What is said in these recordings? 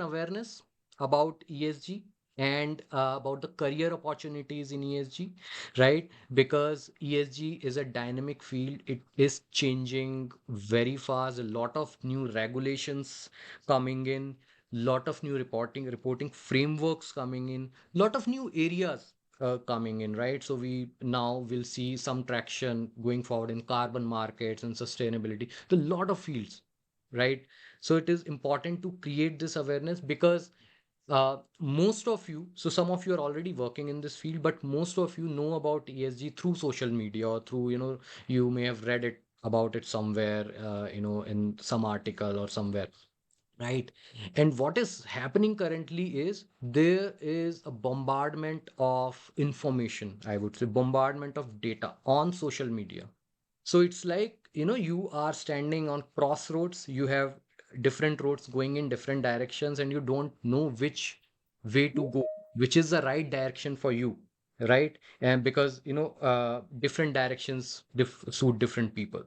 awareness about ESG and about the career opportunities in ESG, right? Because ESG is a dynamic field, it is changing very fast. A lot of new regulations coming in, lot of new reporting frameworks coming in, lot of new areas coming in, right? So we now will see some traction going forward in carbon markets and sustainability. A lot of fields, right? So it is important to create this awareness because most of you, so some of you are already working in this field, but most of you know about ESG through social media or through, you may have read it about it somewhere, in some article or somewhere. Right. And what is happening currently is there is a bombardment of information, I would say, bombardment of data on social media. So it's like, you are standing on crossroads, you have different roads going in different directions, and you don't know which way to go, which is the right direction for you, right? And because, different directions suit different people,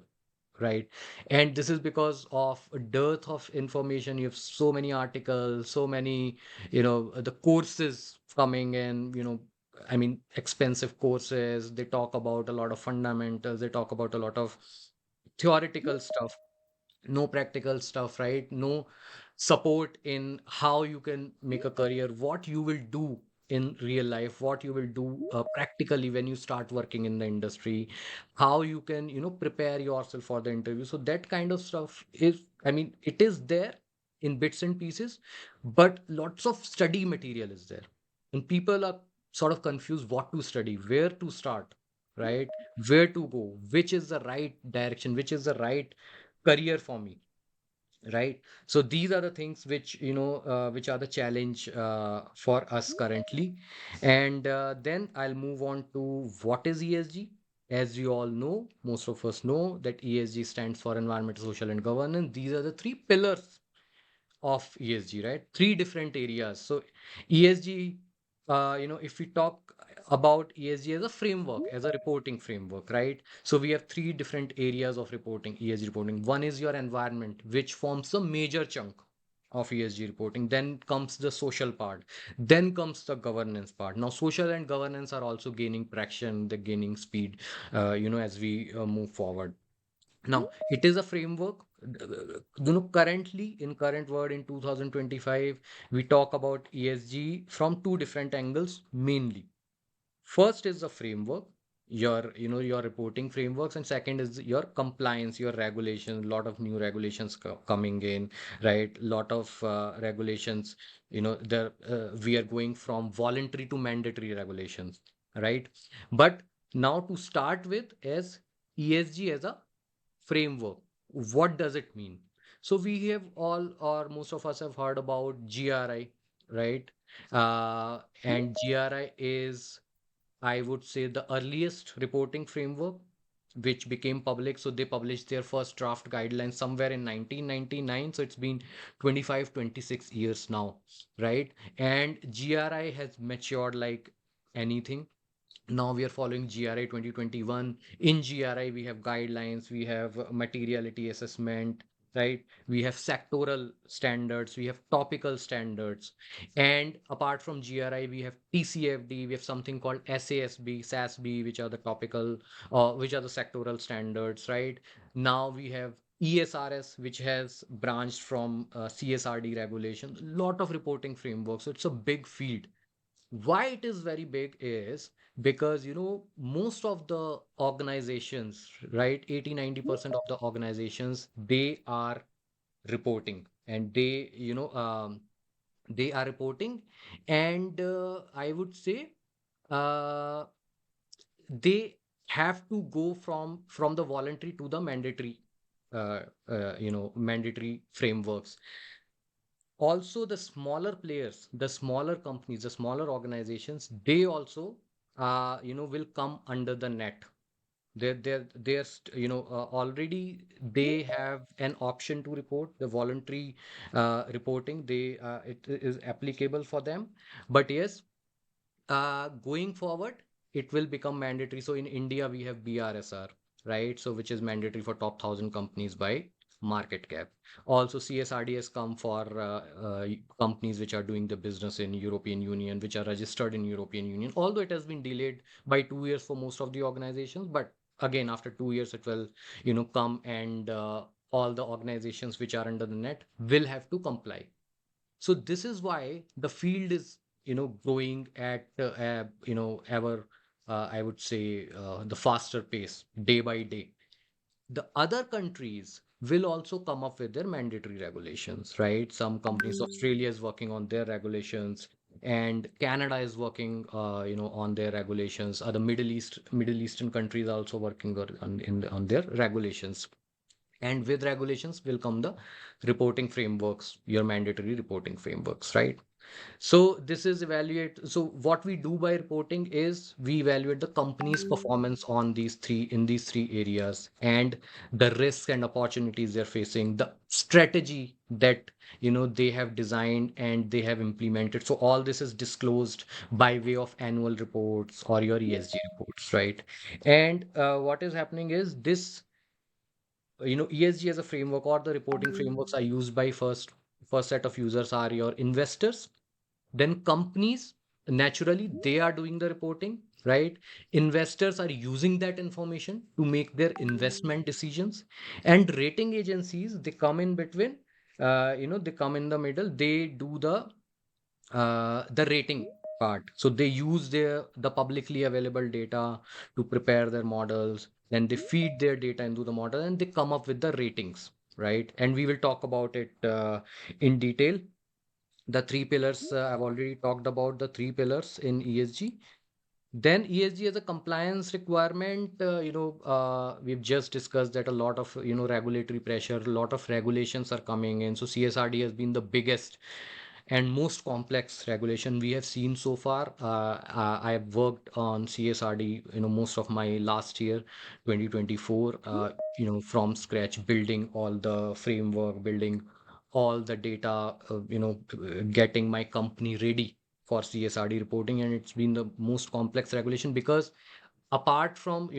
right? And this is because of a dearth of information. You have so many articles, so many, the courses coming in, I mean, expensive courses. They talk about a lot of fundamentals, they talk about a lot of theoretical stuff, no practical stuff, right? No support in how you can make a career, what you will do in real life, what you will do practically when you start working in the industry, how you can, prepare yourself for the interview. So that kind of stuff is, I mean, it is there in bits and pieces, but lots of study material is there. And people are sort of confused what to study, where to start, right? Where to go, which is the right direction, which is the right career for me, right? So these are the things which, which are the challenge for us currently. And then I'll move on to what is ESG. As you all know, most of us know that ESG stands for environmental, social, and governance. These are the three pillars of ESG, right? Three different areas. So ESG, if we talk about ESG as a framework, as a reporting framework, right? So we have three different areas of reporting, ESG reporting. One is your environment, which forms a major chunk of ESG reporting. Then comes the social part. Then comes the governance part. Now, social and governance are also gaining traction, they're gaining speed, as we move forward. Now, it is a framework. Currently, in current world in 2025, we talk about ESG from two different angles mainly. First is the framework, your reporting frameworks, and second is your compliance, your regulations. A lot of new regulations coming in, right? Lot of regulations. There we are going from voluntary to mandatory regulations, right? But now to start with, as ESG as a framework, what does it mean? So we have all, or most of us have heard about GRI, right? And GRI is, I would say, the earliest reporting framework which became public. So they published their first draft guidelines somewhere in 1999. So it's been 25, 26 years now, right? And GRI has matured like anything. Now we are following GRI 2021. In GRI, we have guidelines, we have materiality assessment, right? We have sectoral standards, we have topical standards. And apart from GRI, we have TCFD, we have something called SASB, SASB, which are the topical, which are the sectoral standards, right? Now we have ESRS, which has branched from CSRD regulation, lot of reporting frameworks. So it's a big field. Why it is very big is because, most of the organizations, right, 80-90% of the organizations, they are reporting, and they are reporting. And I would say uh, they have to go from the voluntary to the mandatory, mandatory frameworks. Also, the smaller players, the smaller companies, the smaller organizations, they also will come under the net. Already they have an option to report the voluntary reporting. It is applicable for them. But yes, going forward, it will become mandatory. So in India, we have BRSR, right? So which is mandatory for top 1,000 companies by market cap. Also, CSRD has come for companies which are doing the business in European Union, which are registered in European Union. Although it has been delayed by 2 years for most of the organizations, but again, after 2 years, it will, come, and all the organizations which are under the net will have to comply. So this is why the field is, growing at, ever, I would say, the faster pace day by day. The other countries will also come up with their mandatory regulations, right? Some companies, Australia is working on their regulations, and Canada is working, on their regulations. Other Middle Eastern countries are also working on their regulations. And with regulations will come the reporting frameworks, your mandatory reporting frameworks, right? So this is evaluate. So what we do by reporting is we evaluate the company's performance on these three areas, and the risks and opportunities they're facing, the strategy that they have designed and they have implemented. So all this is disclosed by way of annual reports or your ESG reports, right? And what is happening is this, ESG as a framework or the reporting frameworks are used by first set of users are your investors, then companies, naturally they are doing the reporting, right? Investors are using that information to make their investment decisions, and rating agencies, they come in between, they come in the middle, they do the rating part. So they use the publicly available data to prepare their models, then they feed their data into the model, and they come up with the ratings, right? And we will talk about it in detail. The three pillars, I've already talked about the three pillars in ESG. Then ESG as a compliance requirement, we've just discussed that a lot of, regulatory pressure, a lot of regulations are coming in. So CSRD has been the biggest and most complex regulation we have seen so far. I have worked on CSRD, most of my last year, 2024, from scratch, building all the framework, building all the data, getting my company ready for CSRD reporting. And it's been the most complex regulation because apart from,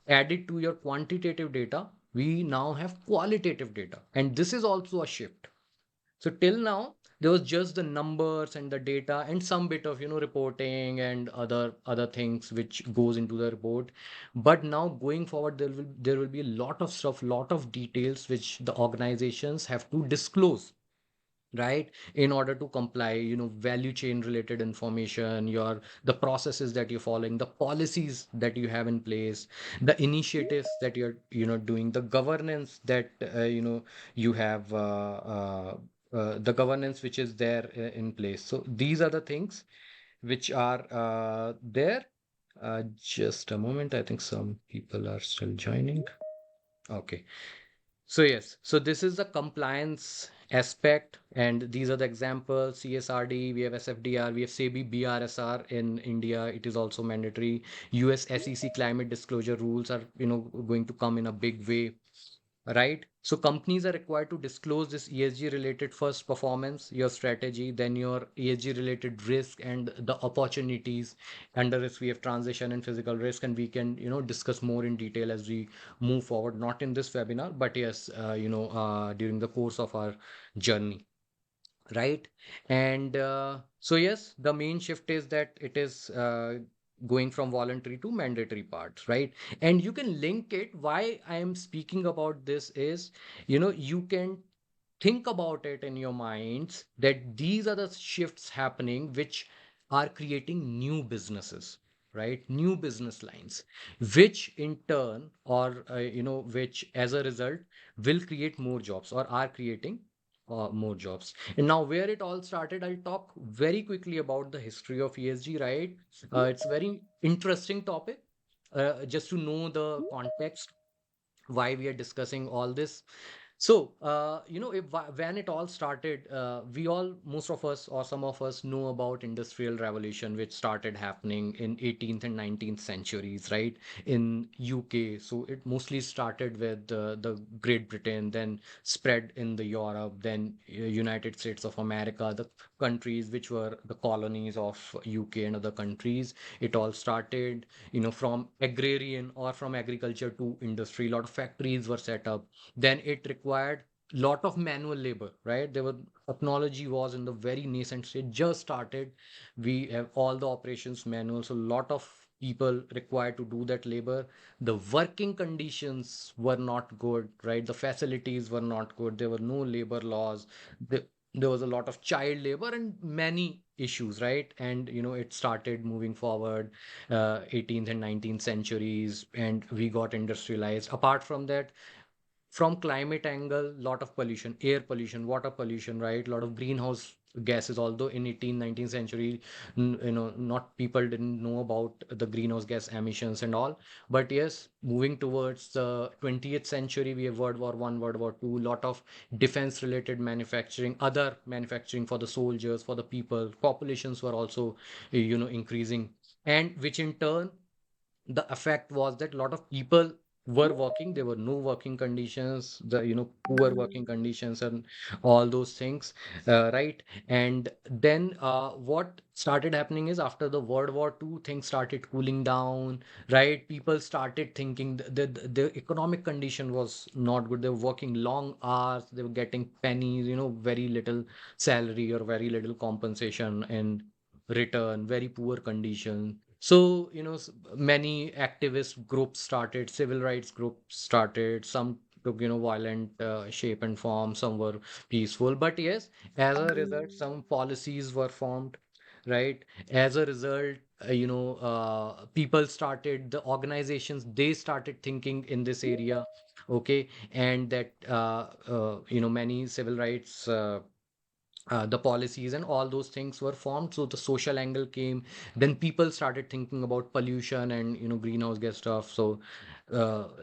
added to your quantitative data, we now have qualitative data. And this is also a shift. So till now, there was just the numbers and the data and some bit of, reporting and other things which goes into the report. But now going forward, there will be a lot of stuff, lot of details which the organizations have to disclose, right, in order to comply, value chain related information, the processes that you're following, the policies that you have in place, the initiatives that you're, doing, the governance that, you have, the governance which is there in place. So these are the things which are there. Just a moment, I think some people are still joining. Okay. So yes, so this is the compliance aspect, and these are the examples: CSRD, we have SFDR, we have SEBI BRSR in India. It is also mandatory. US SEC climate disclosure rules are, going to come in a big way, right? So companies are required to disclose this ESG related first performance, your strategy, then your ESG related risk and the opportunities. Under risk, we have transition and physical risk, and we can, discuss more in detail as we move forward, not in this webinar, but yes, during the course of our journey, right? And so yes, the main shift is that it is going from voluntary to mandatory parts, right? And you can link it. Why I am speaking about this is, you can think about it in your minds that these are the shifts happening which are creating new businesses, right? New business lines, which in turn, or which as a result will create more jobs or are creating more jobs. And now where it all started, I'll talk very quickly about the history of ESG, right? It's a very interesting topic, just to know the context why we are discussing all this. So, when it all started, most of us or some of us know about Industrial Revolution, which started happening in 18th and 19th centuries, right? In UK. So it mostly started with the Great Britain, then spread in the Europe, then United States of America. The countries which were the colonies of UK and other countries. It all started, from agrarian or from agriculture to industry. A lot of factories were set up. Then it required lot of manual labor, right? There were technology was in the very nascent stage, just started. We have all the operations manual, so a lot of people required to do that labor. The working conditions were not good, right? The facilities were not good. There were no labor laws. There was a lot of child labor and many issues, right? And it started moving forward, 18th and 19th centuries, and we got industrialized. Apart from that, from climate angle, lot of pollution, air pollution, water pollution, right? A lot of greenhouse gases, although in 18th 19th century, not people didn't know about the greenhouse gas emissions and all. But yes, moving towards the 20th century, we have World War One, World War Two, lot of defense related manufacturing, other manufacturing for the soldiers, for the people. Populations were also increasing, and which in turn, the effect was that a lot of people were working. There were no working conditions, the poor working conditions and all those things, right? And then what started happening is, after the World War II, things started cooling down, right? People started thinking the economic condition was not good. They were working long hours, they were getting pennies, very little salary or very little compensation in return, very poor condition. So, many activist groups started, civil rights groups started, some took, violent shape and form, some were peaceful. But yes, as a result, some policies were formed, right? As a result, people started, the organizations, they started thinking in this area, okay? And that, many civil rights the policies and all those things were formed, so the social angle came. Then people started thinking about pollution and greenhouse gas stuff, so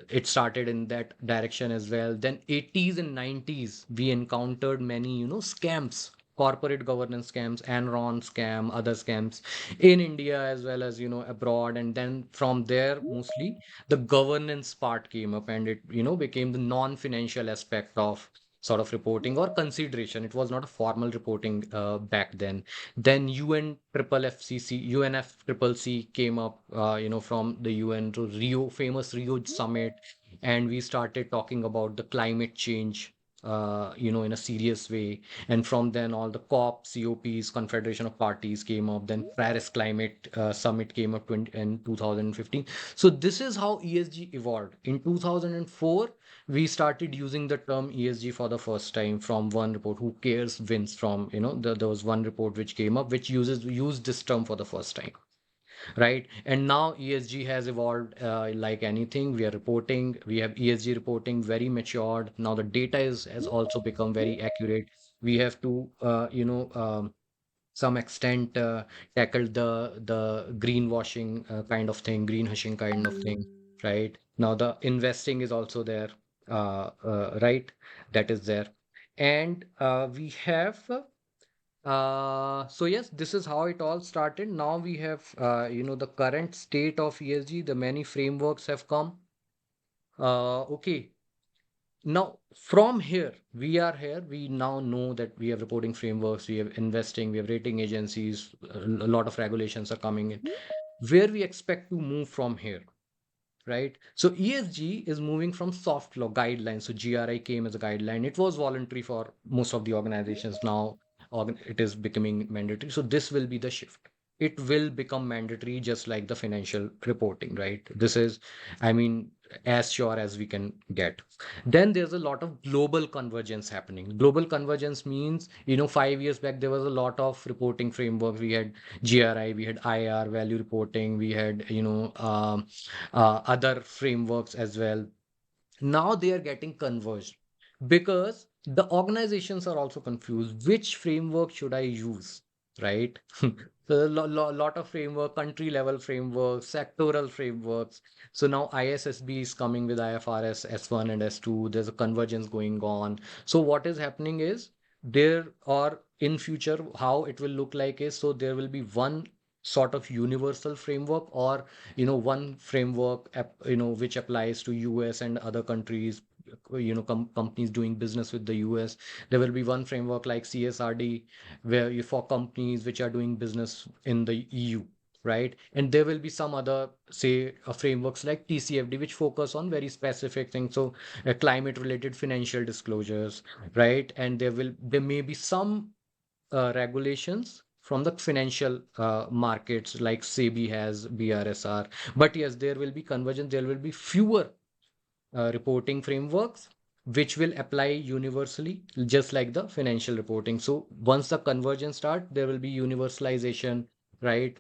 it started in that direction as well. Then 80s and 90s, we encountered many scams, corporate governance scams, Enron scam, other scams in India as well as abroad. And then from there, mostly the governance part came up, and it became the non-financial aspect of sort of reporting or consideration. It was not a formal reporting back then. Then UN triple FCC, UNF triple C came up, from the UN to Rio, famous Rio summit, and we started talking about the climate change, in a serious way. And from then, all the COPs, Confederation of Parties, came up. Then Paris Climate Summit came up in 2015. So this is how ESG evolved. In 2004, we started using the term ESG for the first time from one report. Who cares wins, from there was one report which came up which used this term for the first time, right? And now ESG has evolved, like anything. We are reporting. We have ESG reporting very matured. Now the data is has also become very accurate. We have to some extent tackle the greenwashing kind of thing, greenwashing kind of thing, right? Now the investing is also there, right? That is there. And we have so yes, this is how it all started. Now we have the current state of ESG. The many frameworks have come. Okay, now, from here, we are here. We now know that we have reporting frameworks, we have investing, we have rating agencies, a lot of regulations are coming in. Where we expect to move from here, right? So ESG is moving from soft law guidelines. So GRI came as a guideline. It was voluntary for most of the organizations. Now it is becoming mandatory. So this will be the shift. It will become mandatory, just like the financial reporting, right? This is, I mean, as sure as we can get. Then there's a lot of global convergence happening. Global convergence means, 5 years back, there was a lot of reporting frameworks. We had GRI, we had IR, value reporting, we had, other frameworks as well. Now they are getting converged because the organizations are also confused. Which framework should I use? Right? So a lot of framework, country level frameworks, sectoral frameworks. So now ISSB is coming with IFRS S1 and S2. There's a convergence going on. So what is happening is, there are in future, how it will look like is, so there will be one sort of universal framework, or one framework which applies to US and other countries, companies doing business with the US. There will be one framework like CSRD, where you for companies which are doing business in the EU, right? And there will be some other, say, frameworks like TCFD, which focus on very specific things. So, climate related financial disclosures, right? And there may be some regulations from the financial markets like SEBI has BRSR. But yes, there will be convergence. There will be fewer reporting frameworks which will apply universally, just like the financial reporting. So once the convergence start, there will be universalization, right?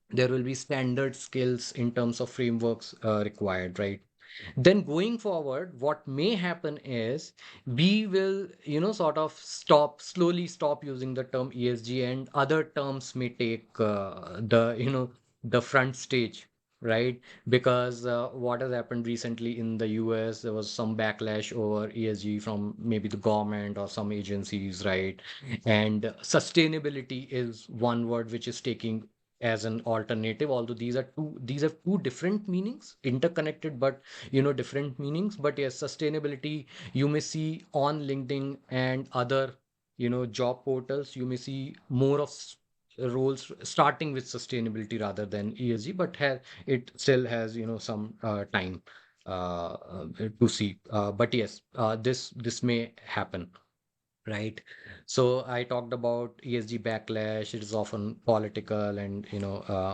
There will be standard skills in terms of frameworks required, right? Then going forward, what may happen is we will, sort of slowly stop using the term ESG, and other terms may take the front stage, right? Because what has happened recently in the US, there was some backlash over ESG from maybe the government or some agencies, right? And sustainability is one word which is taking as an alternative, although these have two different meanings, interconnected but different meanings. But yes, sustainability, you may see on LinkedIn and other job portals, you may see more of roles starting with sustainability rather than ESG, but it still has some time to see, but yes, this may happen, right? So I talked about ESG backlash. It is often political, and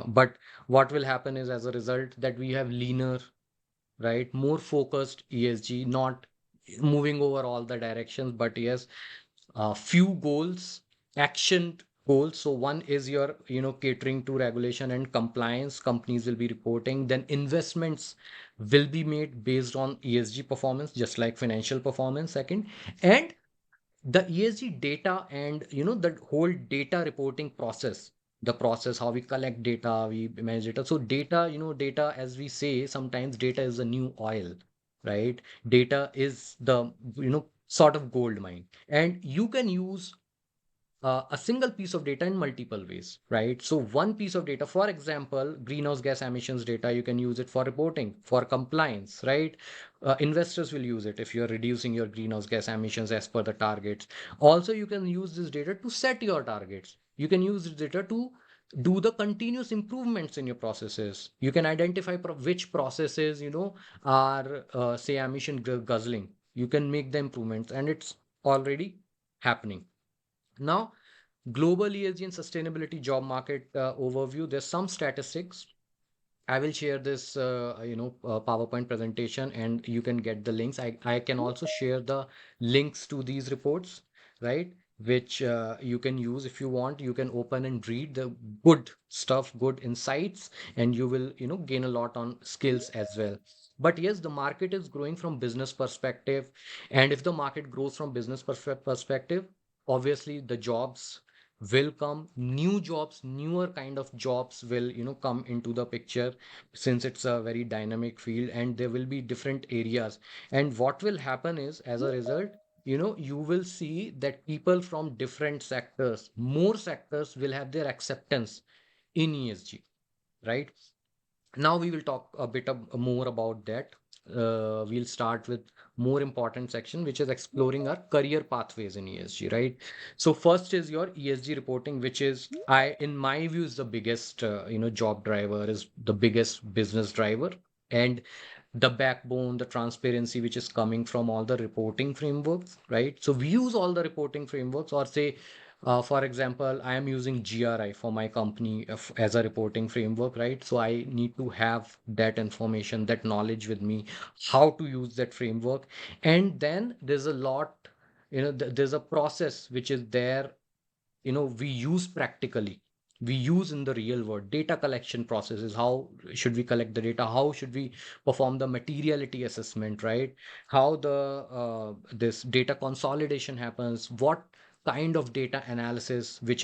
but what will happen is, as a result, that we have leaner, right, more focused ESG, not moving over all the directions, but yes, few goals, action goals. So one is your, catering to regulation and compliance. Companies will be reporting. Then investments will be made based on ESG performance, just like financial performance. Second, and the ESG data, and the whole data reporting process, the process how we collect data, we manage data. So data, data, as we say, sometimes data is the new oil, right? Data is the sort of gold mine, and you can use a single piece of data in multiple ways, right? So one piece of data, for example, greenhouse gas emissions data, you can use it for reporting, for compliance, right? Investors will use it if you're reducing your greenhouse gas emissions as per the targets. Also, you can use this data to set your targets. You can use this data to do the continuous improvements in your processes. You can identify which processes, are, say, emission guzzling. You can make the improvements, and it's already happening. Now, global ESG and sustainability job market overview. There's some statistics. I will share this, PowerPoint presentation, and you can get the links. I can also share the links to these reports, right? Which you can use if you want. You can open and read the good stuff, good insights, and you will, gain a lot on skills as well. But yes, the market is growing from business perspective, and if the market grows from business perspective, obviously the jobs will come, new jobs, newer kind of jobs will come into the picture, since it's a very dynamic field, and there will be different areas. And what will happen is, as a result, you will see that people from different sectors, more sectors, will have their acceptance in ESG, right? Now we will talk a bit more about that. We'll start with more important section, which is exploring our career pathways in ESG, right? So first is your ESG reporting, which is, in my view, is the biggest, job driver, is the biggest business driver, and the backbone, the transparency which is coming from all the reporting frameworks, right? So we use all the reporting frameworks, or say, for example, I am using GRI for my company as a reporting framework, right? So I need to have that information, that knowledge with me, how to use that framework. And then there's a lot, there's a process which is there, we use practically, we use in the real world. Data collection processes, how should we collect the data, how should we perform the materiality assessment, right? How the this data consolidation happens, what kind of data analysis which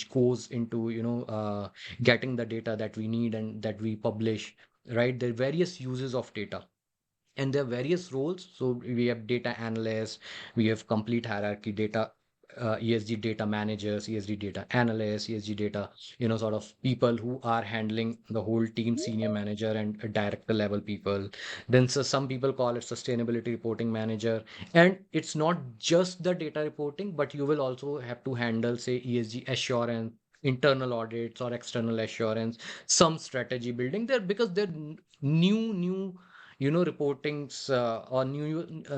goes into getting the data that we need and that we publish, right? There are various uses of data, and there are various roles. So we have data analysts, we have complete hierarchy data ESG data managers, ESG data analysts, ESG data, sort of people who are handling the whole team, senior manager and director level people. Then so some people call it sustainability reporting manager. And it's not just the data reporting, but you will also have to handle, say, ESG assurance, internal audits or external assurance, some strategy building there, because they're new reportings or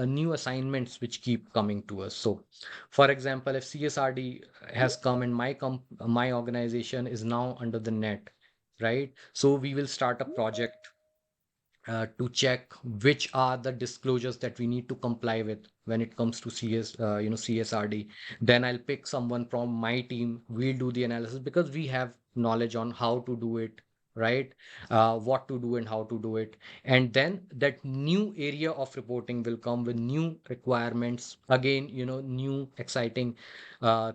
new assignments which keep coming to us. So for example, if CSRD has come and my organization is now under the net, right? So we will start a project to check which are the disclosures that we need to comply with when it comes to CSRD. Then I'll pick someone from my team. We'll do the analysis because we have knowledge on how to do it, right? What to do and how to do it. And then that new area of reporting will come with new requirements. Again, new exciting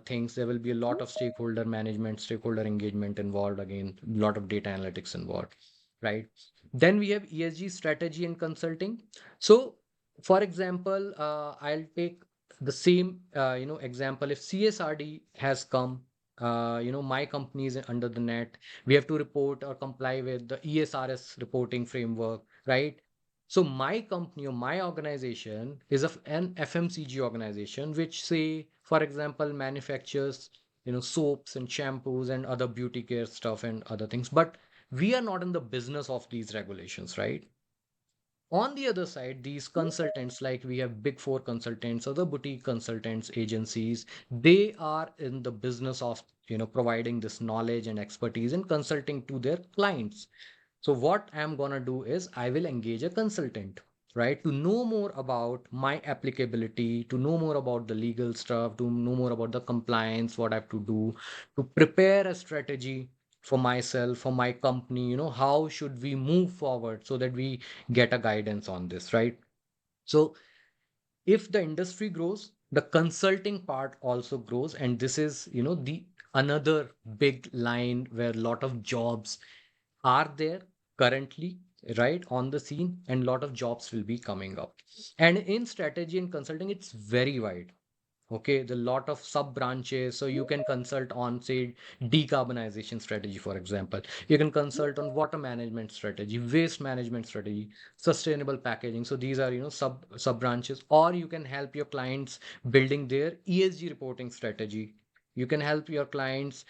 things. There will be a lot of stakeholder management, stakeholder engagement involved. Again, a lot of data analytics involved, right? Then we have ESG strategy and consulting. So, for example, I'll take the same, example. If CSRD has come, my company is under the net. We have to report or comply with the ESRS reporting framework, right? So my company or my organization is an FMCG organization, which say, for example, manufactures, soaps and shampoos and other beauty care stuff and other things. But we are not in the business of these regulations, right? On the other side, these consultants, like we have big four consultants, other boutique consultants, agencies, they are in the business of, providing this knowledge and expertise and consulting to their clients. So what I'm gonna do is I will engage a consultant, right, to know more about my applicability, to know more about the legal stuff, to know more about the compliance, what I have to do, to prepare a strategy for myself, for my company, how should we move forward so that we get a guidance on this, right? So if the industry grows, the consulting part also grows. And this is, the another big line where a lot of jobs are there currently, right, on the scene, and a lot of jobs will be coming up. And in strategy and consulting, it's very wide. Okay, the lot of sub branches. So you can consult on, say, decarbonization strategy, for example. You can consult on water management strategy, waste management strategy, sustainable packaging. So these are, sub branches. Or you can help your clients building their ESG reporting strategy. You can help your clients,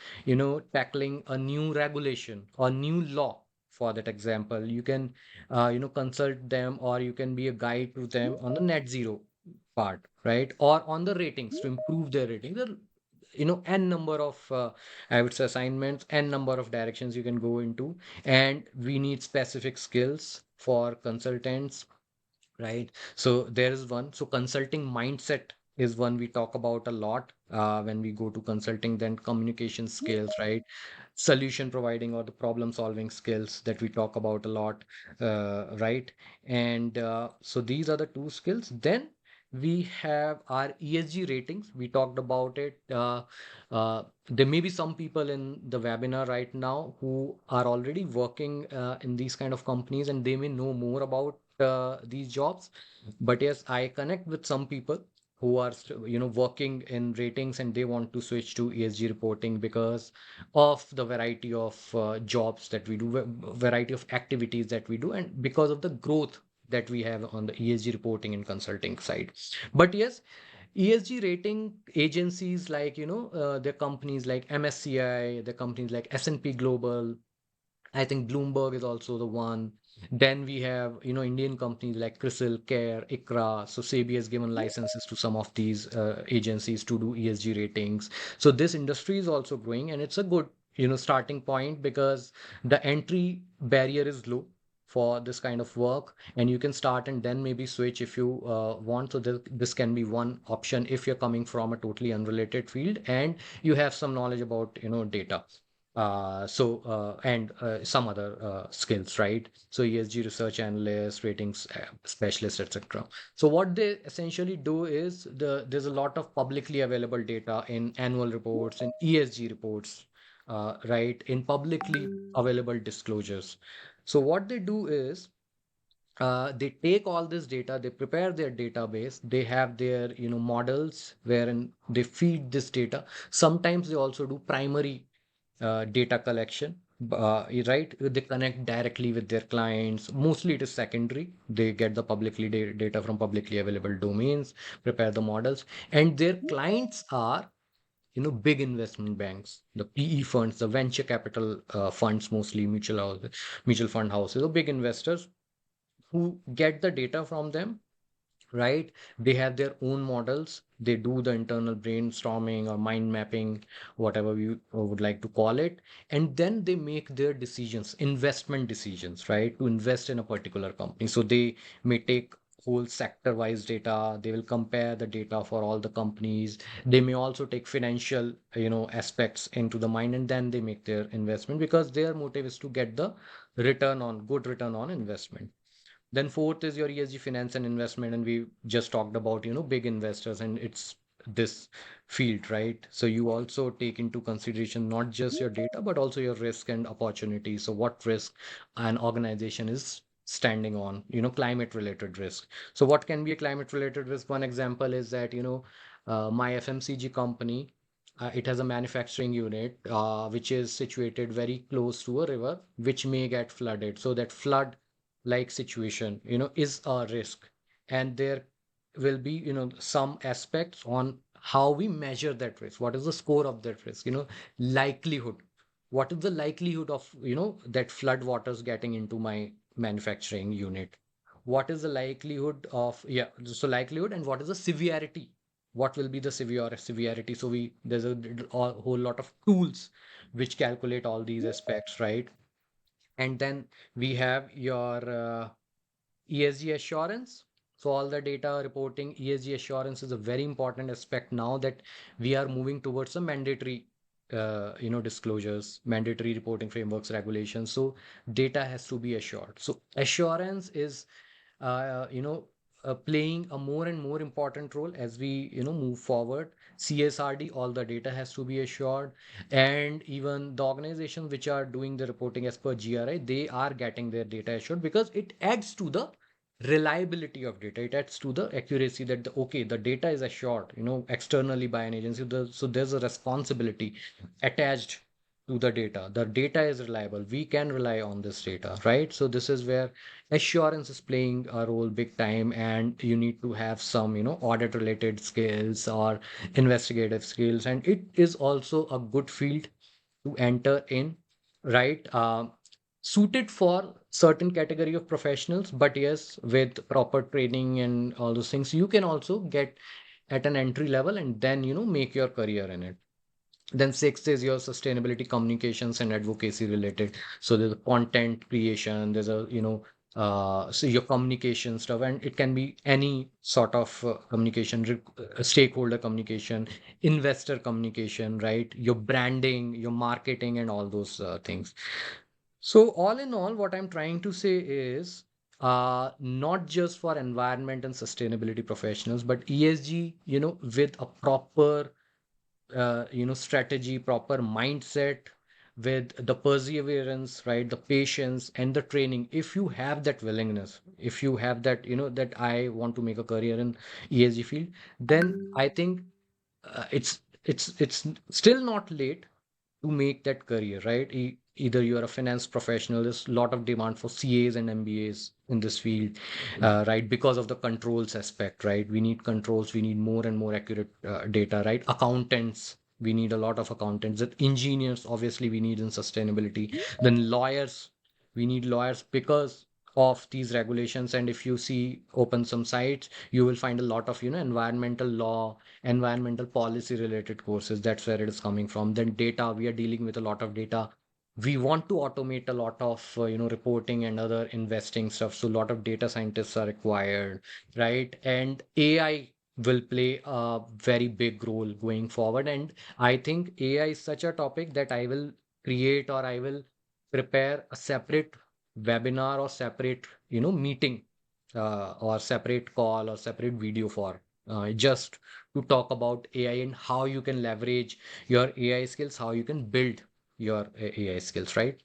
tackling a new regulation or new law. For that example, you can, consult them, or you can be a guide to them on the net zero part, right? Or on the ratings to improve their rating. There, n number of, I would say, assignments, n number of directions you can go into, and we need specific skills for consultants, right? So there is one. So consulting mindset is one we talk about a lot when we go to consulting. Then communication skills, right? Solution providing or the problem solving skills that we talk about a lot, right? And so these are the two skills. Then we have our ESG ratings. We talked about it. There may be some people in the webinar right now who are already working in these kind of companies, and they may know more about these jobs. But yes, I connect with some people who are working in ratings, and they want to switch to ESG reporting because of the variety of jobs that we do, variety of activities that we do, and because of the growth that we have on the ESG reporting and consulting side. But yes, ESG rating agencies, like, their companies like MSCI, the companies like S&P Global, I think Bloomberg is also the one. Then we have, Indian companies like CRISIL, CARE, ICRA. So SEBI has given licenses to some of these agencies to do ESG ratings. So this industry is also growing, and it's a good, starting point, because the entry barrier is low for this kind of work, and you can start and then maybe switch if you want. So this can be one option if you're coming from a totally unrelated field and you have some knowledge about, data, and some other skills, right? So ESG research analyst, ratings specialist, etc. So what they essentially do is there's a lot of publicly available data in annual reports and ESG reports, right? In publicly available disclosures. So what they do is they take all this data, they prepare their database, they have their models wherein they feed this data. Sometimes they also do primary data collection, right? They connect directly with their clients. Mostly it is secondary. They get the publicly data from publicly available domains, prepare the models, and their clients are big investment banks, the PE funds, the venture capital funds, mostly mutual fund houses, or big investors who get the data from them, right? They have their own models. They do the internal brainstorming or mind mapping, whatever you would like to call it. And then they make their decisions, investment decisions, right? To invest in a particular company. So they may take whole sector wise data. They will compare the data for all the companies. They may also take financial, aspects into the mind, and then they make their investment because their motive is to get the good return on investment. Then fourth is your ESG finance and investment, and we just talked about, big investors, and it's this field, right? So you also take into consideration not just your data, but also your risk and opportunity. So what risk an organization is standing on, climate related risk. So what can be a climate related risk? One example is that, my FMCG company, it has a manufacturing unit which is situated very close to a river, which may get flooded. So that flood like situation is a risk, and there will be some aspects on how we measure that risk. What is the score of that risk? Likelihood. What is the likelihood of that flood waters getting into my manufacturing unit? What is the likelihood of, yeah, so likelihood, and what is the severity? What will be the severity? So there's a whole lot of tools which calculate all these aspects, right? And then we have your ESG assurance. So all the data reporting, ESG assurance is a very important aspect now that we are moving towards some mandatory, disclosures, mandatory reporting frameworks, regulations. So data has to be assured. So assurance is playing a more and more important role as we move forward. CSRD, all the data has to be assured, and even the organizations which are doing the reporting as per GRI, they are getting their data assured because it adds to the reliability of data. It adds to the accuracy that okay, the data is assured externally by an agency. So there's a responsibility attached to the data. The data is reliable, we can rely on this data, right? So this is where assurance is playing a role big time, and you need to have some audit related skills or investigative skills, and it is also a good field to enter in, right? Suited for certain category of professionals, but yes, with proper training and all those things, you can also get at an entry level and then make your career in it. Then sixth is your sustainability communications and advocacy related. So there's a content creation, there's a so your communication stuff, and it can be any sort of communication, stakeholder communication, investor communication, right? Your branding, your marketing, and all those things. So all in all, what I'm trying to say is not just for environment and sustainability professionals, but ESG, with a proper strategy, proper mindset, with the perseverance, right, the patience and the training. If you have that willingness, if you have that, that I want to make a career in ESG field, then I think it's still not late to make that career, right? Either you are a finance professional, there's a lot of demand for CAs and MBAs in this field, right? Because of the controls aspect, right? We need controls, we need more and more accurate data, right? Accountants, we need a lot of accountants. That engineers, obviously, we need in sustainability. Then lawyers, we need lawyers because of these regulations. And if you see, open some sites, you will find a lot of environmental law, environmental policy related courses. That's where it is coming from. Then data, we are dealing with a lot of data. We want to automate a lot of reporting and other investing stuff. So a lot of data scientists are required, right? And AI will play a very big role going forward. And I think AI is such a topic that I will create, or I will prepare a separate webinar or separate meeting, or separate call or separate video for just to talk about AI and how you can leverage your AI skills, how you can build your AI skills, right?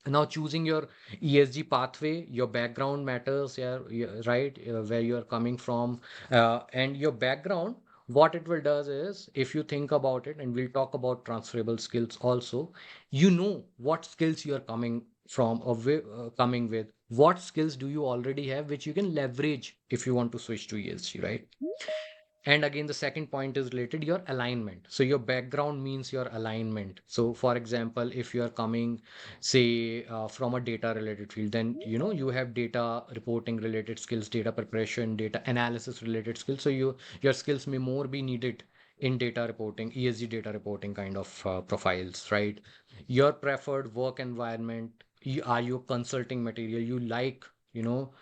Now, choosing your ESG pathway, your background matters, yeah, right, where you are coming from, and your background. What it will does is, if you think about it, and we'll talk about transferable skills also, you know what skills you are coming from, or coming with. What skills do you already have, which you can leverage if you want to switch to ESG, right? And again, the second point is related your alignment. So your background means your alignment. So for example, if you are coming, say, from a data related field, then you have data reporting related skills, data preparation, data analysis related skills. So your skills may more be needed in data reporting, ESG data reporting kind of profiles, right? Your preferred work environment, are you consulting material you like, you know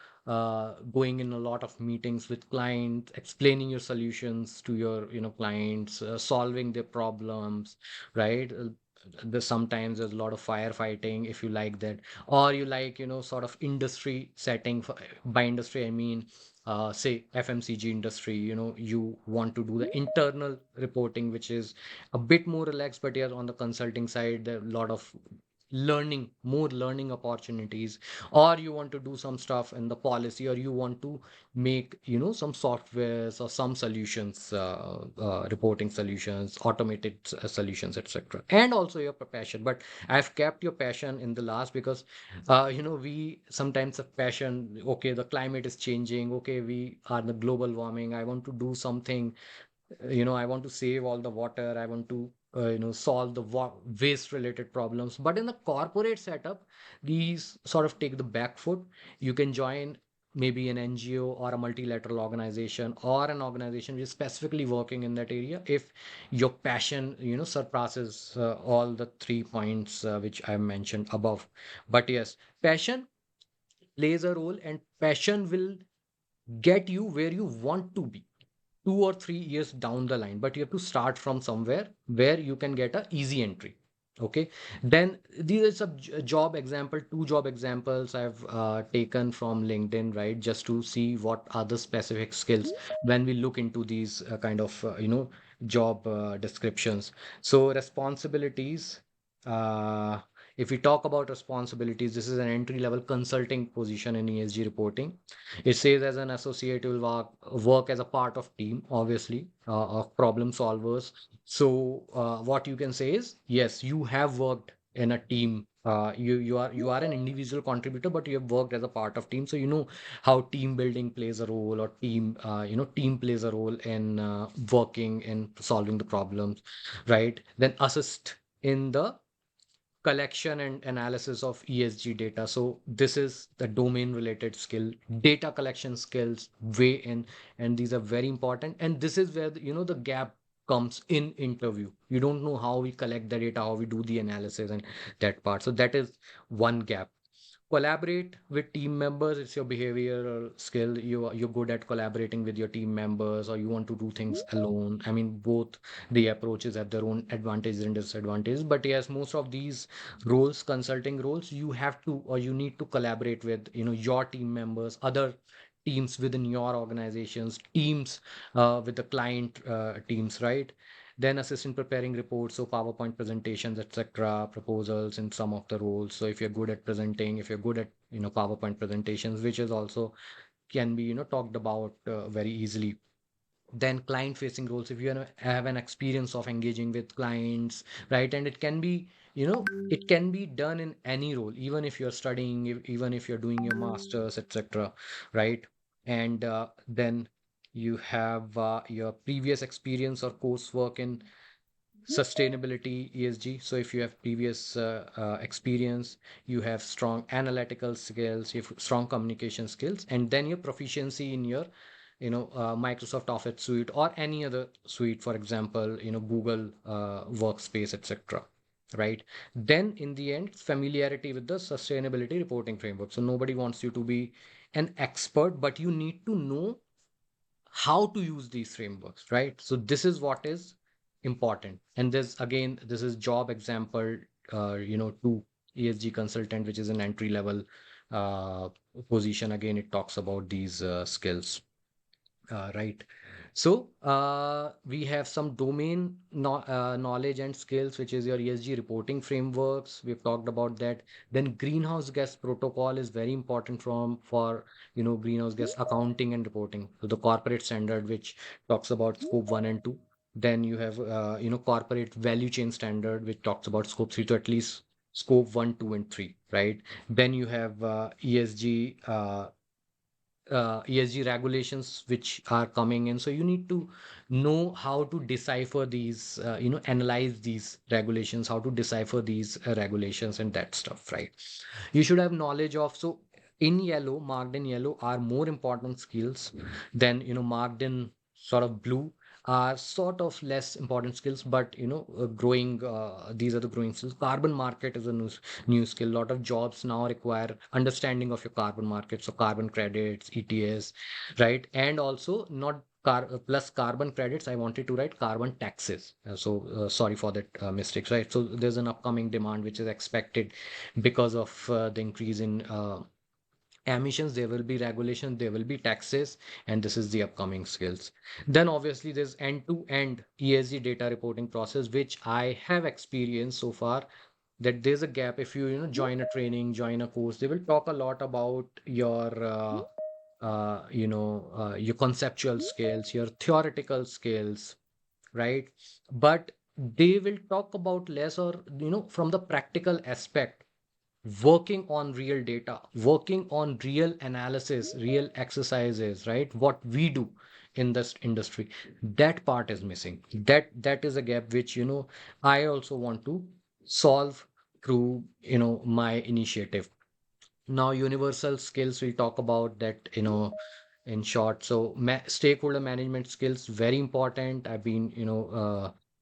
going in a lot of meetings with clients, explaining your solutions to your clients, solving their problems, right? Sometimes there's a lot of firefighting if you like that, or you like sort of industry setting. By industry I mean, say FMCG industry. You want to do the internal reporting, which is a bit more relaxed, but yeah, on the consulting side there are a lot of more learning opportunities. Or you want to do some stuff in the policy, or you want to make some softwares or some solutions, reporting solutions, automated solutions, etc. And also your passion. But I've kept your passion in the last, because we sometimes have passion. Okay, the climate is changing. Okay, we are the global warming. I want to do something. I want to save all the water. I want to solve the waste related problems. But in the corporate setup, these sort of take the back foot. You can join maybe an NGO or a multilateral organization, or an organization which is specifically working in that area, if your passion surpasses all the 3 points which I mentioned above. But yes, passion plays a role, and passion will get you where you want to be 2 or 3 years down the line. But you have to start from somewhere where you can get a easy entry. Okay, then these are some job example, two job examples I've taken from LinkedIn, right? Just to see what are the specific skills when we look into these kind of job descriptions. So responsibilities, uh, if we talk about responsibilities, this is an entry level consulting position in ESG reporting. It says as an associate will work as a part of team, obviously, of problem solvers. So what you can say is, yes, you have worked in a team. You are an individual contributor, but you have worked as a part of team. So you know how team building plays a role, or team plays a role in working and solving the problems, right? Then assist in the collection and analysis of ESG data. So this is the domain related skill, data collection skills way in, and these are very important. And this is where the gap comes in interview. You don't know how we collect the data, how we do the analysis, and that part. So that is one gap. Collaborate with team members. It's your behavioral skill. You're good at collaborating with your team members, or you want to do things alone. I mean, both the approaches have their own advantages and disadvantages. But yes, most of these roles, consulting roles, you have to, or you need to collaborate with your team members, other teams within your organizations, teams with the client teams, right? Then assist in preparing reports, so PowerPoint presentations, etc., proposals in some of the roles. So if you're good at presenting, if you're good at PowerPoint presentations, which is also can be talked about very easily. Then client facing roles, if you have an experience of engaging with clients, right? And it can be done in any role, even if you're studying, even if you're doing your masters, etc., right? And then you have your previous experience or coursework in sustainability, ESG. So if you have previous experience, you have strong analytical skills, you have strong communication skills, and then your proficiency in your Microsoft Office suite, or any other suite, for example Google Workspace, etc., right? Then in the end, familiarity with the sustainability reporting framework. So nobody wants you to be an expert, but you need to know how to use these frameworks, right? So this is what is important. And this is job example, to ESG consultant, which is an entry level uh, position. Again, it talks about these skills, right? So we have some domain knowledge and skills, which is your ESG reporting frameworks. We've talked about that. Then greenhouse gas protocol is very important for greenhouse gas accounting and reporting. So the corporate standard, which talks about scope 1 and 2. Then you have corporate value chain standard, which talks about scope 3 to at least scope 1, 2, and 3, right? Then you have ESG regulations which are coming in. So you need to know how to decipher these, analyze these regulations, how to decipher these regulations and that stuff, right? You should have knowledge of. So in yellow, marked in yellow, are more important skills than marked in sort of blue are sort of less important skills, but growing. These are the growing skills. Carbon market is a new skill. A lot of jobs now require understanding of your carbon market, so carbon credits, ETS, right? And also not plus carbon credits. I wanted to write carbon taxes. Sorry for that mistakes, right? So there's an upcoming demand which is expected because of the increase in emissions. There will be regulation, there will be taxes, and this is the upcoming skills. Then obviously there's end-to-end ESG data reporting process, which I have experienced so far, that there's a gap. If you join a training, join a course, they will talk a lot about your conceptual skills, your theoretical skills, right? But they will talk about less, or from the practical aspect, working on real data, working on real analysis, real exercises, right? What we do in this industry, that part is missing. That is a gap which I also want to solve through my initiative. Now, universal skills, we talk about that, in short. So, stakeholder management skills, very important. I've been,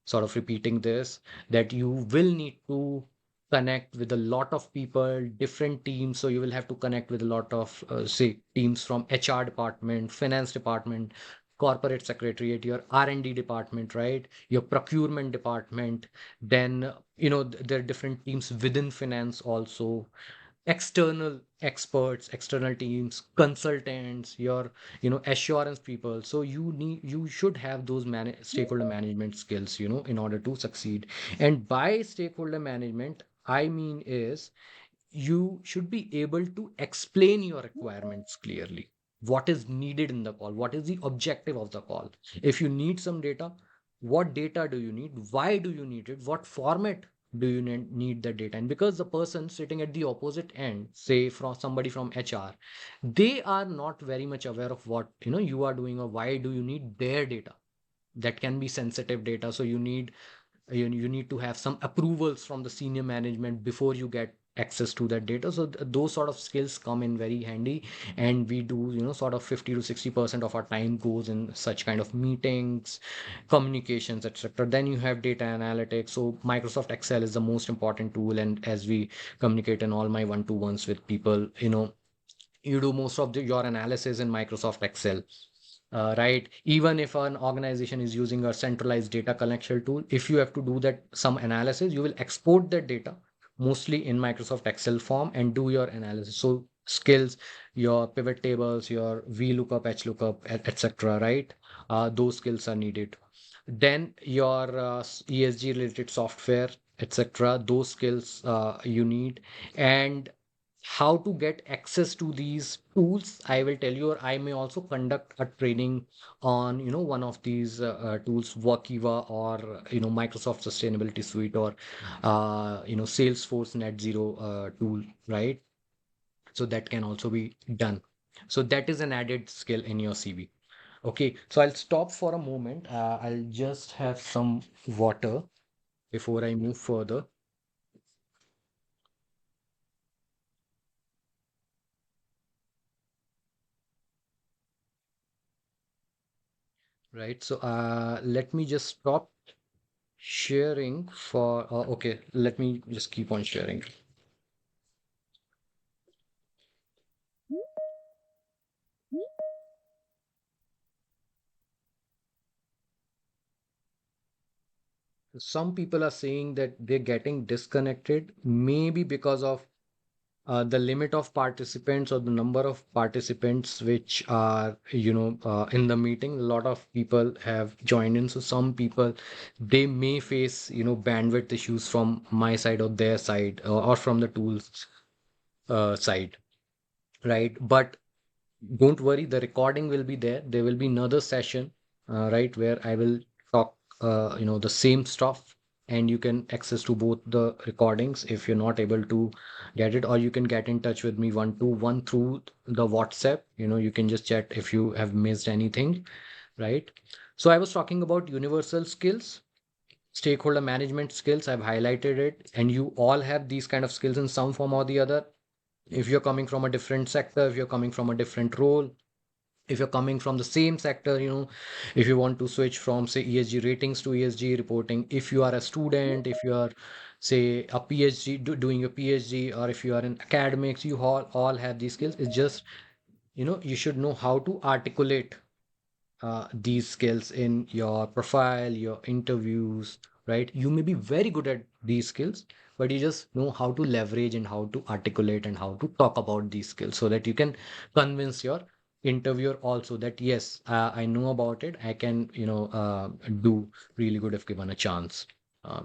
sort of repeating this, that you will need to connect with a lot of people, different teams. So, you will have to connect with a lot of, say, teams from HR department, finance department, corporate secretariat, your R&D department, right? Your procurement department. Then, there are different teams within finance also, external experts, external teams, consultants, your assurance people. So you should have those stakeholder management skills in order to succeed. And by stakeholder management, I mean is you should be able to explain your requirements clearly. What is needed in the call? What is the objective of the call? If you need some data, what data do you need? Why do you need it? What format do you need the data? And because the person sitting at the opposite end, say from somebody from HR, they are not very much aware of what you are doing, or why do you need their data. That can be sensitive data, so you need to have some approvals from the senior management before you get access to that data. So those sort of skills come in very handy. And we do sort of 50 to 60% of our time goes in such kind of meetings, communications, etc. Then you have data analytics. So Microsoft Excel is the most important tool, and as we communicate in all my one-to-ones with people, you do most of your analysis in Microsoft Excel. Right? Even if an organization is using a centralized data collection tool, if you have to do that some analysis, you will export that data mostly in Microsoft Excel form and do your analysis. So skills, your pivot tables, your VLOOKUP, HLOOKUP, etc. Right? Those skills are needed. Then your ESG related software, etc. Those skills you need. And how to get access to these tools, I will tell you, or I may also conduct a training on one of these tools, Workiva, or Microsoft Sustainability Suite, or Salesforce Net Zero tool, right? So that can also be done. So that is an added skill in your CV. Okay, so I'll stop for a moment. I'll just have some water before I move further. Right, so let me just stop sharing for okay, let me just keep on sharing. Some people are saying that they're getting disconnected, maybe because of the limit of participants or the number of participants which are in the meeting. A lot of people have joined in, so some people, they may face bandwidth issues from my side or their side, or from the tools side, right? But don't worry, the recording will be there. There will be another session, right, where I will talk, the same stuff, and you can access to both the recordings if you're not able to get it, or you can get in touch with me one to one through the WhatsApp. You can just chat if you have missed anything, right? So I was talking about universal skills, stakeholder management skills. I've highlighted it, and you all have these kind of skills in some form or the other. If you're coming from a different sector, if you're coming from a different role, if you're coming from the same sector, if you want to switch from, say, ESG ratings to ESG reporting, if you are a student, if you are, say, a PhD, doing a PhD, or if you are in academics, you all have these skills. It's just, you should know how to articulate these skills in your profile, your interviews, right? You may be very good at these skills, but you just know how to leverage and how to articulate and how to talk about these skills so that you can convince your interviewer also that, yes, I know about it. I can, do really good if given a chance.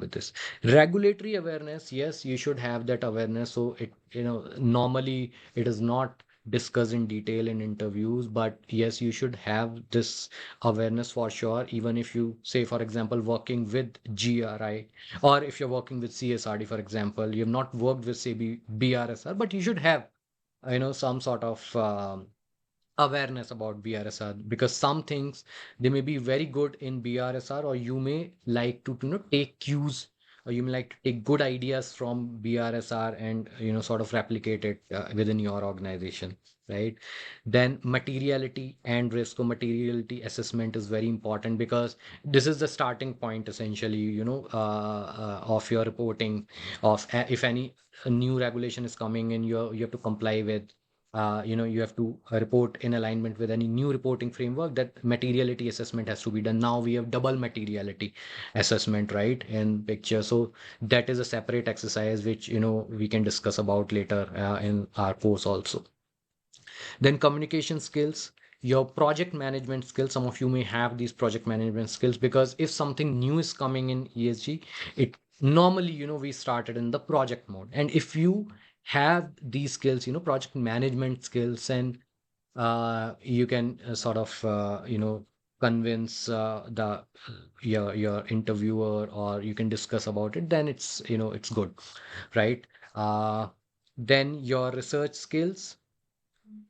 With this regulatory awareness, yes, you should have that awareness. So it, normally it is not discuss in detail in interviews, but yes, you should have this awareness for sure. Even if you, say, for example, working with GRI, or if you're working with CSRD, for example, you have not worked with, say, BRSR, but you should have some sort of awareness about BRSR, because some things, they may be very good in BRSR, or you may like to take cues, or you may like to take good ideas from BRSR and sort of replicate it within your organization, right? Then materiality and risk. So materiality assessment is very important, because this is the starting point essentially, of your reporting, of if any new regulation is coming in, you have to comply with, you have to report in alignment with any new reporting framework. That materiality assessment has to be done. Now we have double materiality assessment, right, in picture. So that is a separate exercise which we can discuss about later in our course also. Then communication skills, your project management skills. Some of you may have these project management skills, because if something new is coming in ESG, it normally, we started in the project mode. And if you have these skills, project management skills, and you can sort of, convince the your interviewer, or you can discuss about it, then it's good, right? uh, then your research skills,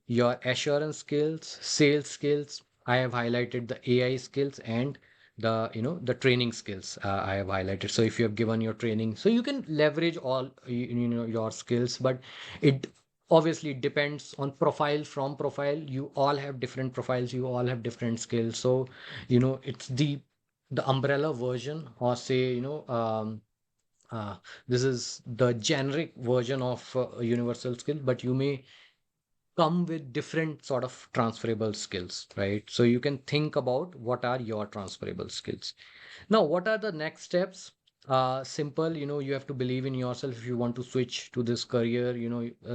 your assurance skills, sales skills. I have highlighted the AI skills, and the the training skills I have highlighted. So if you have given your training, so you can leverage all your skills, but it obviously depends on profile. From profile, you all have different profiles, you all have different skills. So it's the umbrella version, or say, uh, this is the generic version of universal skill, but you may come with different sort of transferable skills, right? So you can think about what are your transferable skills. Now, what are the next steps? Simple, you have to believe in yourself if you want to switch to this career.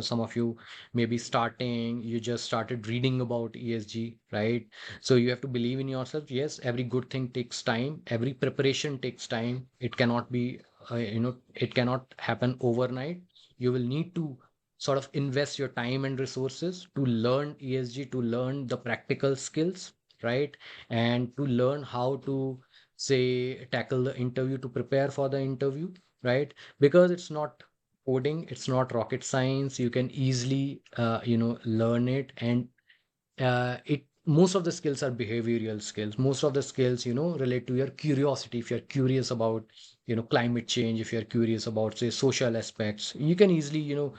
Some of you may be starting, you just started reading about ESG, right? So you have to believe in yourself. Yes, every good thing takes time, every preparation takes time. It cannot be, it cannot happen overnight. You will need to sort of invest your time and resources to learn ESG, to learn the practical skills, right? And to learn how to, say, tackle the interview, to prepare for the interview, right? Because it's not coding, it's not rocket science. You can easily learn it. And it most of the skills are behavioral skills. Most of the skills relate to your curiosity. If you're curious about climate change, if you're curious about, say, social aspects, you can easily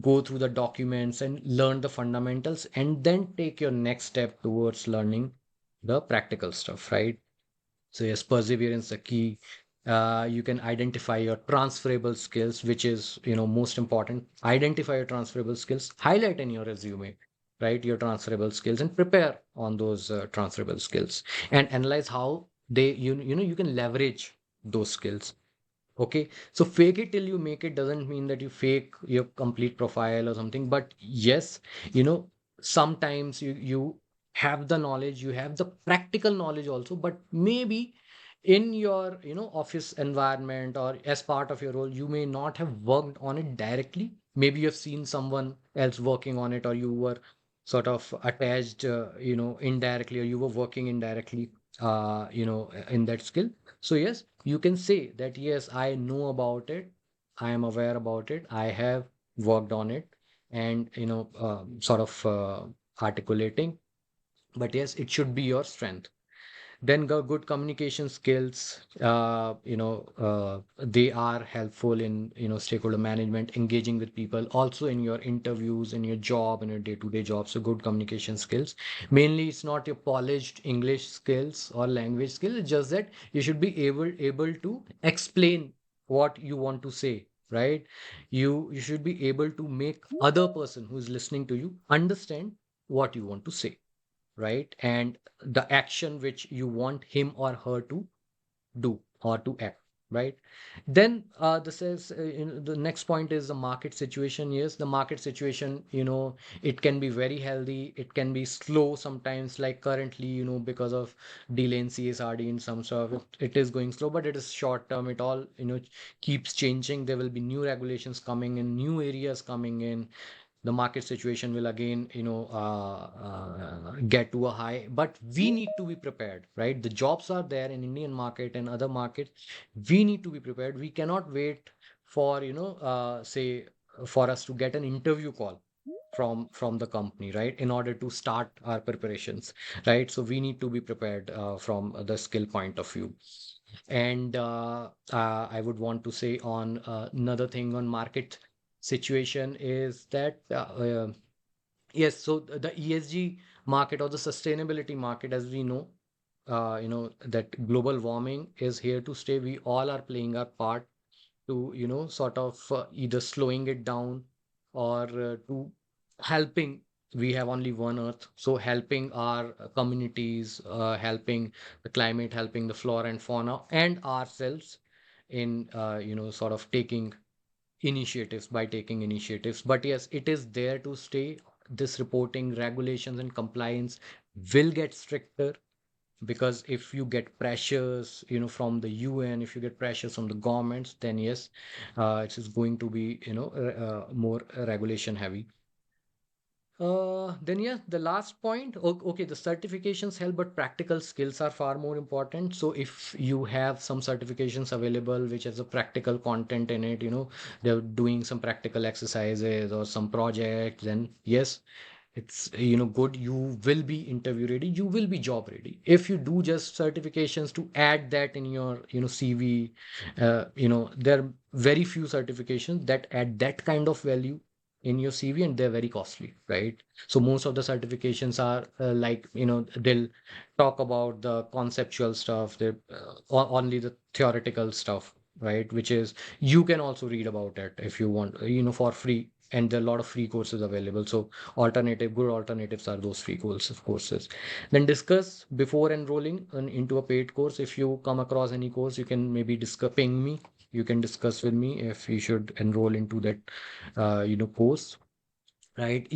go through the documents and learn the fundamentals, and then take your next step towards learning the practical stuff, right? So yes, perseverance is the key. You can identify your transferable skills, which is most important. Identify your transferable skills, highlight in your resume, right, your transferable skills, and prepare on those transferable skills, and analyze how they you know you can leverage those skills. Okay, so fake it till you make it doesn't mean that you fake your complete profile or something. But yes, you know, sometimes you have the knowledge, you have the practical knowledge also, but maybe in your, you know, office environment or as part of your role, you may not have worked on it directly. Maybe you have seen someone else working on it, or you were sort of attached, you know, indirectly, or you were working indirectly, you know, in that skill. So yes, you can say that yes, I know about it, I am aware about it, I have worked on it, and you know, sort of articulating. But yes, it should be your strength. Then good communication skills, you know, they are helpful in, you know, stakeholder management, engaging with people, also in your interviews, in your job, in your day-to-day job. So good communication skills. Mainly, it's not your polished English skills or language skills. It's just that you should be able to explain what you want to say, right? You should be able to make other person who is listening to you understand what you want to say, right? And the action which you want him or her to do or to act, right? Then this is you know, the next point is the market situation. Yes, the market situation, you know, it can be very healthy, it can be slow sometimes, like currently, you know, because of delay in CSRD in some stuff, it is going slow, but it is short term. It all, you know, keeps changing. There will be new regulations coming in, new areas coming in. The market situation will again, you know, get to a high, but we need to be prepared, right? The jobs are there in Indian market and other markets. We need to be prepared. We cannot wait for, you know, say, for us to get an interview call from the company, right, in order to start our preparations, right? So we need to be prepared from the skill point of view. And I would want to say on another thing on market situation is that yes, so the ESG market or the sustainability market, as we know, you know, that global warming is here to stay. We all are playing our part to, you know, sort of either slowing it down or to helping. We have only one earth, so helping our communities, helping the climate, helping the flora and fauna and ourselves in, you know, sort of taking initiatives, by taking initiatives. But yes, it is there to stay. This reporting regulations and compliance will get stricter, because if you get pressures, you know, from the UN, if you get pressures from the governments, then yes, it is going to be, you know, more regulation heavy. Then yeah, the last point. Okay, the certifications help, but practical skills are far more important. So if you have some certifications available which has a practical content in it, you know, they're doing some practical exercises or some projects, then yes, it's, you know, good. You will be interview ready, you will be job ready. If you do just certifications to add that in your, you know, CV, you know, there are very few certifications that add that kind of value in your CV, and they're very costly, right? So most of the certifications are like, you know, they'll talk about the conceptual stuff, they only the theoretical stuff, right? Which is, you can also read about it if you want, you know, for free, and there are a lot of free courses available. So good alternatives are those free courses. Then discuss before enrolling into a paid course. If you come across any course, you can maybe discuss, ping me, you can discuss with me if you should enroll into that you know, course, right?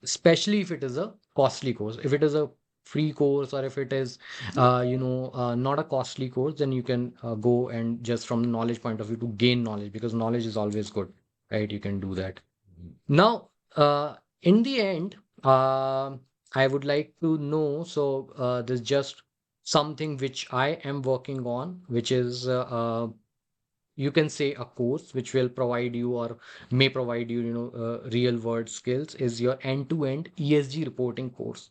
Especially if it is a costly course. If it is a free course, or if it is you know, not a costly course, then you can go and just from knowledge point of view to gain knowledge, because knowledge is always good, right? You can do that. Now, in the end, I would like to know, so there's just something which I am working on, which is you can say a course which will provide you, or may provide you, you know, real world skills, is your end-to-end ESG reporting course,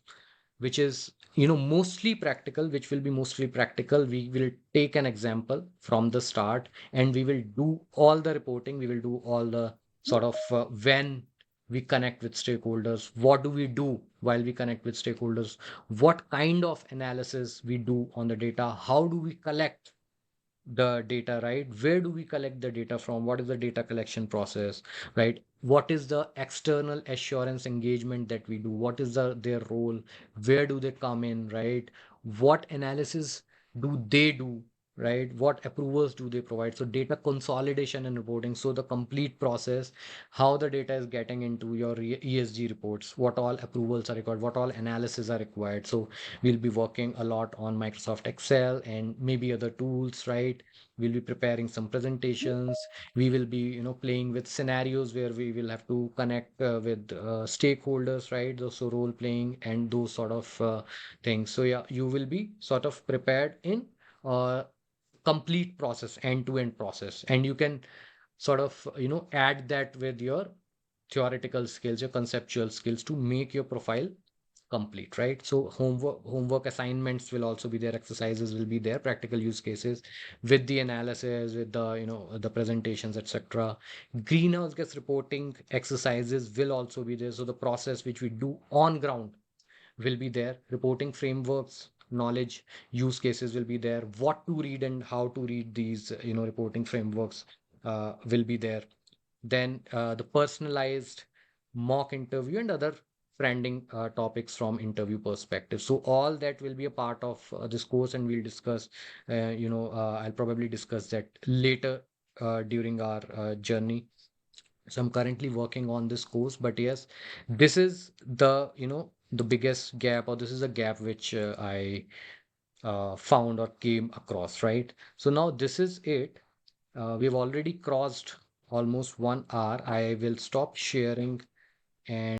which is, you know, mostly practical, which will be mostly practical. We will take an example from the start, and we will do all the reporting. We will do all the sort of when we connect with stakeholders, what do we do while we connect with stakeholders, what kind of analysis we do on the data, how do we collect the data, right? Where do we collect the data from? What is the data collection process, right? What is the external assurance engagement that we do? What is their role? Where do they come in, right? What analysis do they do, right? What approvals do they provide? So data consolidation and reporting. So the complete process, how the data is getting into your ESG reports, what all approvals are required, what all analysis are required. So we'll be working a lot on Microsoft Excel and maybe other tools, right? We'll be preparing some presentations. We will be, playing with scenarios where we will have to connect with stakeholders, right? So role playing and those sort of things. So yeah, you will be sort of prepared in uh, complete process, end-to-end process, and you can sort of add that with your theoretical skills, your conceptual skills to make your profile complete, right? So homework assignments will also be there, exercises will be there, practical use cases with the analysis, with the the presentations, etc. Greenhouse gas reporting exercises will also be there, so the process which we do on ground will be there. Reporting frameworks, knowledge, use cases will be there. What to read and how to read these, reporting frameworks will be there. Then the personalized mock interview and other branding topics from interview perspective. So all that will be a part of this course, and we'll discuss. I'll probably discuss that later during our journey. So I'm currently working on this course, but yes, this is the the biggest gap, or this is a gap which I found or came across, right? So now this is it. We've already crossed almost 1 hour. I will stop sharing and